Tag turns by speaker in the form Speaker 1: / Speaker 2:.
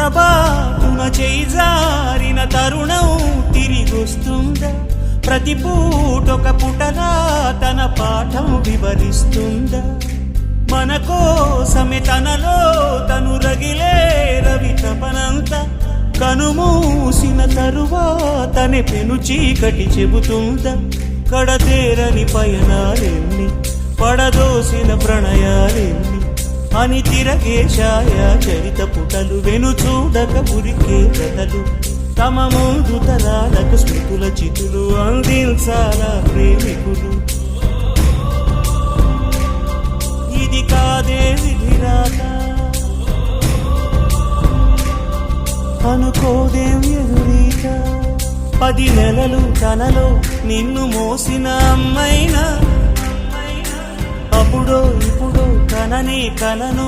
Speaker 1: పొరపాటున చేజారిన తరుణం తిరిగొస్తుందా? ప్రతి పూటొక పుటలా తన పాఠం వివరిస్తుందా? మన కోసమే తనలో తను రగిలే రవి తపనంత కనుమూసిన తరువాతనే పెను చీకటి చెబుతుందా? కడతేరని పయనాలెన్ని, పడదోసిన ప్రణయాలెన్ని అని తిరగే ఛాయా చరిత పుటలు, వెను చూడక ఉరికే కథలు, తమ ముందు తరాలకు స్మృతుల చితులు అందించాలా ప్రేమికులు. ఇది కాదే విధిరాత, అనుకోదేం ఎదురీత. 10 నెలలు తనలో నిన్ను మోసిన అమ్మైనా, అప్పుడో ఇప్పుడో కననే కలను